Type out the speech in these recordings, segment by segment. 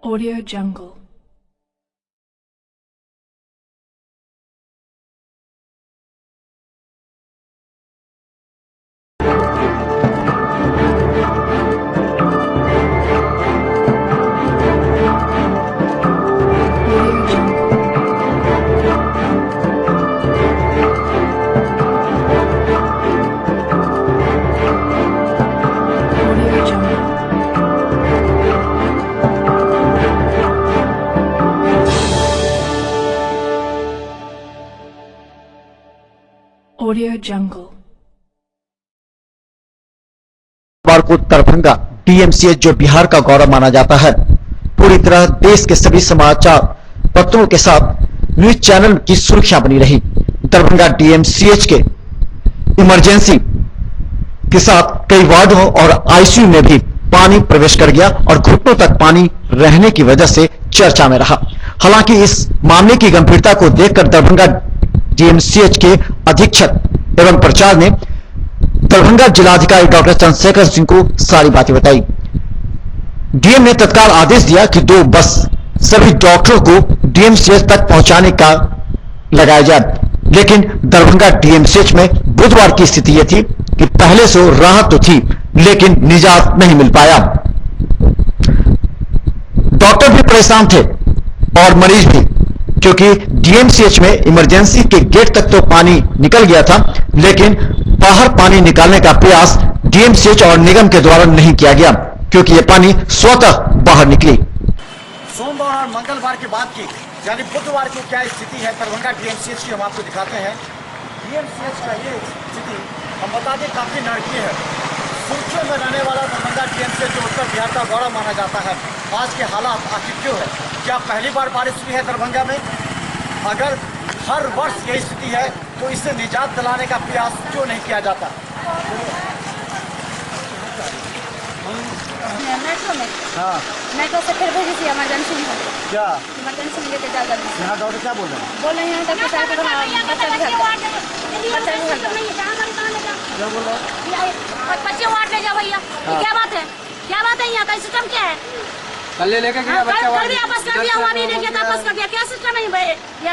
Audio Jungle. Audio Jungle. बार को Darbhanga DMCH जो बिहार का गौरव माना जाता है, पूरी तरह देश के सभी समाचार पत्रों के साथ न्यूज चैनल की सुर्खियां बनी रही। दरभंगा डीएमसीएच के इमरजेंसी के साथ कई वार्डों और आईसीयू में भी पानी प्रवेश कर गया और घुटनों तक पानी रहने की वजह से चर्चा में रहा। हालांकि इस मामले की गंभीरता को देखकर दरभंगा डीएमसीएच के अधीक्षक एवं प्रचार ने दरभंगा जिलाधिकारी डॉक्टर चंद्रशेखर सिंह को सारी बातें बताई। डीएम ने तत्काल आदेश दिया कि 2 बस सभी डॉक्टरों को डीएमसीएच तक पहुंचाने का लगाया जाए, लेकिन दरभंगा डीएमसीएच में बुधवार की स्थिति यह थी कि पहले से राहत तो थी लेकिन निजात नहीं मिल पाया। डॉक्टर भी परेशान थे और मरीज भी, क्योंकि डीएमसीएच में इमरजेंसी के गेट तक तो पानी निकल गया था, लेकिन बाहर पानी निकालने का प्रयास डीएमसीएच और निगम के द्वारा नहीं किया गया, क्योंकि यह पानी स्वतः बाहर निकली। सोमवार और मंगलवार के बाद की यानी बुधवार को क्या स्थिति है दरभंगा डीएमसीएच की हम आपको दिखाते हैं। डीएमसीएच का ये स्थिति हम बता दें काफी नारकीय है। सुर्खियों में रहने वाला दरभंगा डीएमसीएच जो उत्तर बिहार का गौरव माना जाता है, आज के हालात आखिर क्यों है? क्या पहली बार बारिश हुई है दरभंगा में? अगर हर वर्ष यही स्थिति है तो इससे निजात दिलाने का प्रयास क्यों नहीं किया जाता? मेट्रो में हाँ, मेट्रो से फिर भेजी थी इमरजेंसी में। क्या इमरजेंसी में लेके जा जल्दी से। यहाँ डॉक्टर क्या बोल रहे हैं? बोल रहे हैं तब बच्चा को बच्चा भी घर क्या बोल रहे हो? बच्चे वार्ड ले जाओ भैया। क्या बात है? क्या बात है? यहाँ का सिस्टम क्या है? कल लेके गया बच्चा कल भी वापस कर दिया, हुआ नहीं लेके वापस कर दिया। क्या सिस्टम है भाई?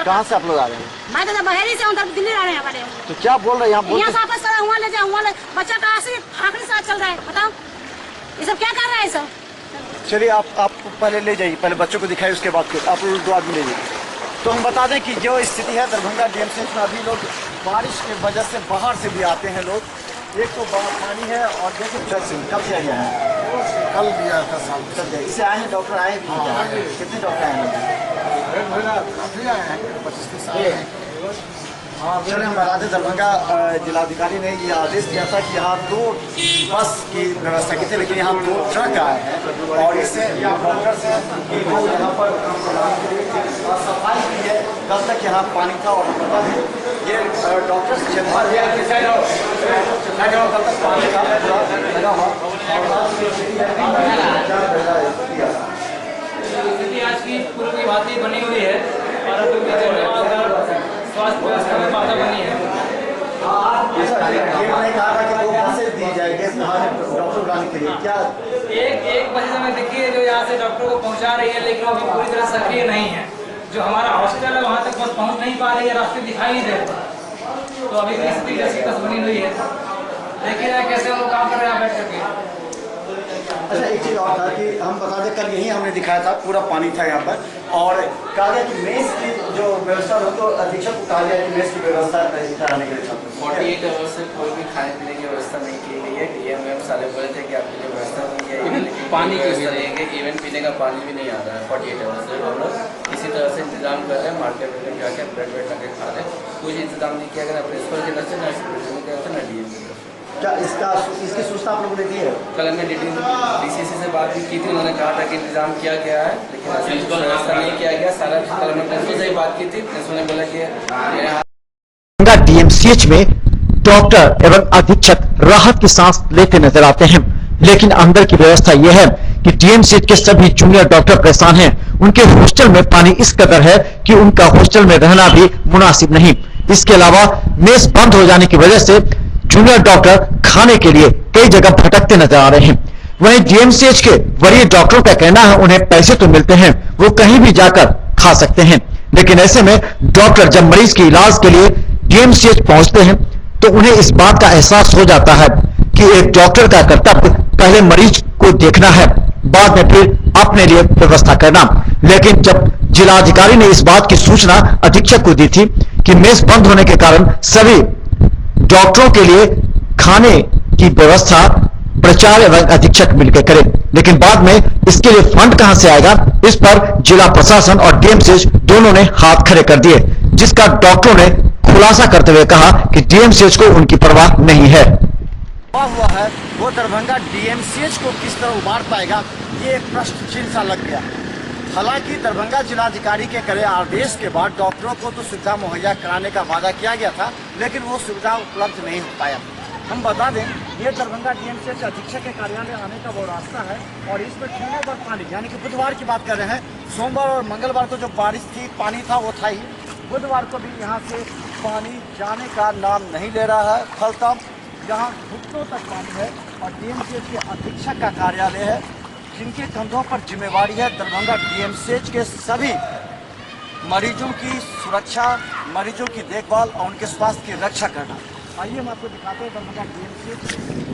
कहाँ से आप लोग आ रहे हैं? मैं तो बहेरी से उधर दिल्ली आ रहे हैं हमारे। तो क्या बोल रहे हैं? यहाँ से वापस करा, वहाँ ले जाओ, वहाँ बच्चा का आखिरी साथ चल रहा है। बताओ ये सब क्या कर रहा है सब? चलिए आप पहले ले जाइए, पहले बच्चों को दिखाइए, उसके बाद फिर आप लोग 2 आदमी ले जाइए। तो हम बता दें कि जो स्थिति है दरभंगा डीएमसीएच में, अभी लोग बारिश की वजह से बाहर से भी आते हैं लोग। एक तो पानी है और देखो कब से आया है? कल दिया था साल चल जाए इससे आए हैं डॉक्टर आए भी हैं। कितने डॉक्टर आए हैं? काफी आए हैं, 25 साल हैं। चले हम बता दें दरभंगा जिलाधिकारी ने ये आदेश दिया था कि यहाँ 2 बस की व्यवस्था की थी, लेकिन यहाँ 2 ट्रक आए हैं और इससे डॉक्टर से यहाँ पर सफाई की है। कल तक यहाँ पानी था और हम बता दें ये डॉक्टर से कल तक पानी का लगा हुआ। स्थिति आज की पूरी की बातें बनी हुई है और स्वास्थ्य व्यवस्था में बाधा बनी है। मैंने कहा था कि 2 बसें दी जाएगी डॉक्टर लाने के लिए। क्या एक बजे समय देखिए जो यहाँ से डॉक्टर को पहुँचा रही है, लेकिन अभी पूरी तरह सक्रिय नहीं है। जो हमारा हॉस्पिटल है वहाँ तक बस पहुँच नहीं पा रही है, रास्ते दिखाई नहीं दे रहे। तो अभी भी स्थिति जैसी तस बनी हुई है। देखिए कैसे हम लोग काम कर रहे हैं बैठ करके। अच्छा, एक चीज़ और था कि हम बता दें कल यही हमने दिखाया था, पूरा पानी था यहाँ पर और कहा गया कि मेस की जो व्यवस्था हो तो अधीक्षक को कहा गया कि मेस की व्यवस्था कराने के लिए 48 आवर्स से कोई भी खाने पीने की व्यवस्था नहीं की गई है। डीएम मैम साले बोले थे कि आपके लिए व्यवस्था नहीं है, पानी की व्यवस्था नहीं है, इवन पीने का पानी भी नहीं आ रहा है। 48 आवर्स से हम लोग किसी तरह से इंतजाम कर रहे हैं, मार्केट में जाके ब्रेड वेड लगे खा रहे हैं। कुछ इंतजाम नहीं किया गया ना प्रिंसिपल की तरफ से, ना डीएम की तरफ से। क्या इसकी सूचना आप लोगों ने दी है? कल हमने डीसीसी से बात भी की थी, उन्होंने कहा था कि इंतजाम किया गया है, लेकिन प्रिंसिपल व्यवस्था नहीं किया गया। सारा कल हमने प्रिंसिपल से ही बात की थी, प्रिंसिपल ने बोला कि डीएमसीएच में डॉक्टर एवं अधीक्षक राहत की सांस लेते नजर आते हैं, लेकिन अंदर की व्यवस्था यह है कि डीएमसीएच के सभी जूनियर डॉक्टर परेशान हैं। उनके हॉस्टल में पानी इस कदर है कि उनका हॉस्टल में रहना भी मुनासिब नहीं। इसके अलावा मेस बंद हो जाने की वजह से जूनियर डॉक्टर खाने के लिए कई जगह भटकते नजर आ रहे हैं। वहीं डीएमसीएच के वरीय डॉक्टरों का कहना है उन्हें पैसे तो मिलते हैं, वो कहीं भी जाकर खा सकते हैं, लेकिन ऐसे में डॉक्टर जब मरीज के इलाज के लिए डीएमसीएच पहुंचते हैं तो उन्हें इस बात का एहसास हो जाता है कि एक डॉक्टर का कर्तव्य पहले मरीज को देखना है, बाद में फिर अपने लिए व्यवस्था करना। लेकिन जब जिलाधिकारी ने इस बात की सूचना अधीक्षक को दी थी कि मेस बंद होने के कारण सभी डॉक्टरों के लिए खाने की व्यवस्था प्राचार्य एवं अधीक्षक मिलकर करें, लेकिन बाद में इसके लिए फंड कहां से आएगा, इस पर जिला प्रशासन और डीएमसीएच दोनों ने हाथ खड़े कर दिए, जिसका डॉक्टरों ने खुलासा करते हुए कहा कि डीएमसीएच को उनकी परवाह नहीं है। हुआ है वो दरभंगा डीएमसीएच को किस तरह उबार पाएगा, ये एक प्रश्न चिन्ह सा लग गया। हालांकि दरभंगा जिलाधिकारी के करे आदेश के बाद डॉक्टरों को तो सुविधा मुहैया कराने का वादा किया गया था, लेकिन वो सुविधा उपलब्ध नहीं हो पाया। हम बता दें, ये दरभंगा डीएमसीएच अधीक्षक के कार्यालय आने का वो रास्ता है और इसमें ट्रेनों पर पानी, यानी कि बुधवार की बात कर रहे हैं, सोमवार और मंगलवार को जो बारिश थी, पानी था वो था ही, बुधवार को भी यहाँ से पानी जाने का नाम नहीं ले रहा है। फलतः यहाँ घुटनों तक पानी है और डीएमसीएच के अधीक्षक का कार्यालय है, जिनके कंधों पर जिम्मेवारी है दरभंगा डीएमसीएच के सभी मरीजों की सुरक्षा, मरीजों की देखभाल और उनके स्वास्थ्य की रक्षा करना। आइए हम आपको दिखाते हैं दरभंगा डीएमसीएच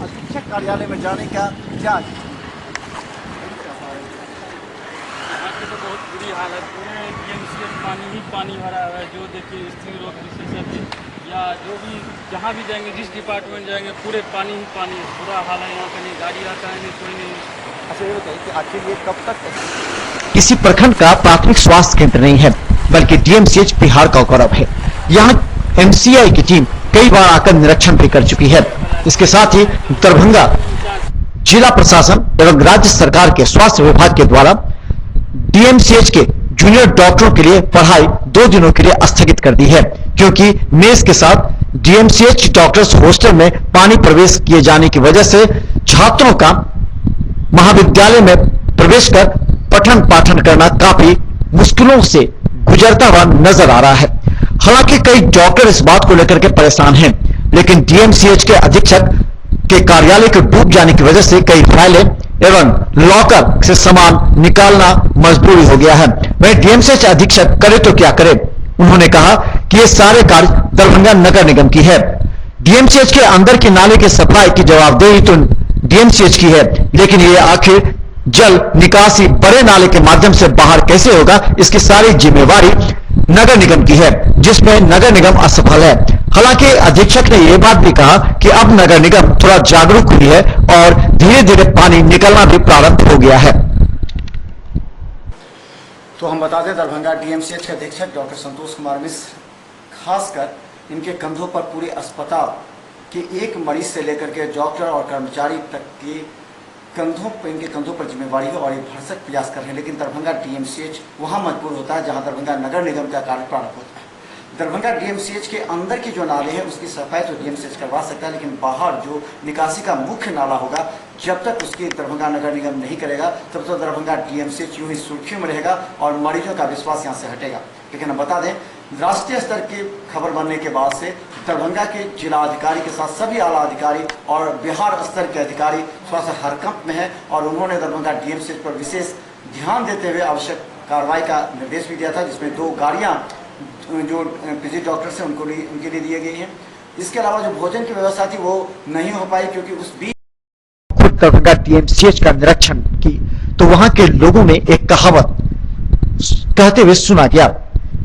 अधीक्षक कार्यालय में जाने का क्या। यहाँ की तो बहुत बुरी हालत, पूरे डीएमसीएच पानी ही पानी भरा हुआ है। जो देखिए स्त्री रोग विशेषज्ञ या जो भी जहाँ भी जाएंगे, जिस डिपार्टमेंट जाएंगे, पूरे पानी ही पानी, बुरा हाल है। यहाँ कहीं गाड़ी आता है नहीं, कोई नहीं। अच्छा ये बताइए कि आखिर ये कब तक किसी प्रखंड का प्राथमिक स्वास्थ्य केंद्र नहीं है, बल्कि डीएमसीएच बिहार का गौरव है। यहाँ एमसीआई की टीम कई बार आकर निरीक्षण भी कर चुकी है। इसके साथ ही दरभंगा जिला प्रशासन एवं राज्य सरकार के स्वास्थ्य विभाग के द्वारा डीएमसीएच के जूनियर डॉक्टरों के लिए पढ़ाई 2 दिनों के लिए स्थगित कर दी है, क्योंकि मेस के साथ डीएमसीएच डॉक्टर्स हॉस्टल में पानी प्रवेश किए जाने की वजह से छात्रों का महाविद्यालय में प्रवेश कर पठन पाठन करना काफी मुश्किलों से गुजरता हुआ नजर आ रहा है। हालांकि कई डॉक्टर इस बात को लेकर के परेशान हैं, लेकिन डीएमसीएच के अधीक्षक के कार्यालय के डूब जाने की वजह से कई फाइलें एवं लॉकर से सामान निकालना मजबूरी हो गया है। वहीं डीएमसीएच अधीक्षक करे तो क्या करे, उन्होंने कहा कि ये सारे कार्य दरभंगा नगर निगम की है। डीएमसीएच के अंदर के नाले की सफाई की जवाबदेही तो डीएमसीएच की है, लेकिन ये आखिर जल निकासी बड़े नाले के माध्यम से बाहर कैसे होगा, इसकी सारी जिम्मेवारी नगर निगम की है, जिसमें नगर निगम असफल है। हालांकि अधीक्षक ने यह बात भी कहा कि अब नगर निगम थोड़ा जागरूक हुई है और धीरे धीरे पानी निकलना भी प्रारंभ हो गया है। तो हम बता दें, दरभंगा डीएमसीएच के अधीक्षक डॉक्टर संतोष कुमार मिश्र, खासकर इनके कंधों पर पूरे अस्पताल के एक मरीज से लेकर के डॉक्टर और कर्मचारी तक के इनके कंधों पर जिम्मेवारी है और ये भरसक प्रयास कर रहे हैं। लेकिन दरभंगा डीएमसीएच वहाँ मजबूर होता है जहाँ दरभंगा नगर निगम का कार्य प्रारंभ होता है। दरभंगा डीएमसीएच के अंदर की जो नाले हैं उसकी सफाई तो डीएमसीएच करवा सकता है, लेकिन बाहर जो निकासी का मुख्य नाला होगा, जब तक उसकी दरभंगा नगर निगम नहीं करेगा तब तो दरभंगा डीएमसीएच यूं ही सुर्खियों में रहेगा और मरीजों का विश्वास यहाँ से हटेगा। लेकिन हम बता दें, राष्ट्रीय स्तर की खबर बनने के बाद से दरभंगा के जिलाधिकारी के साथ सभी आला अधिकारी और बिहार स्तर के अधिकारी थोड़ा सा हरकंप में है और उन्होंने दरभंगा डीएमसीएच पर विशेष ध्यान देते हुए आवश्यक कार्रवाई का निर्देश भी दिया था, जिसमें 2 गाड़ियां जो पीजी डॉक्टर्स हैं उनके लिए दी गई हैं। इसके अलावा जो भोजन की व्यवस्था थी वो नहीं हो पाई, क्योंकि उस बीच खुद दरभंगा डीएमसीएच का निरीक्षण की तो वहां के लोगों ने एक कहावत कहते हुए सुना गया,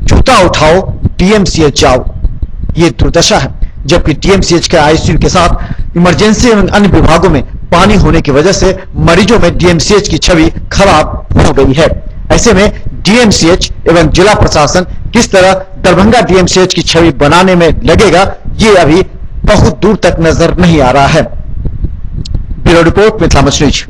जूता उठाओ डीएमसीएच जाओ। ये दुर्दशा है, जबकि डीएमसीएच के आईसीयू के साथ इमरजेंसी एवं अन्य विभागों में पानी होने की वजह से मरीजों में डीएमसीएच की छवि खराब हो गई है। ऐसे में डीएमसीएच एवं जिला प्रशासन किस तरह दरभंगा डीएमसीएच की छवि बनाने में लगेगा, ये अभी बहुत दूर तक नजर नहीं आ रहा है। Bureau report, Mithila news.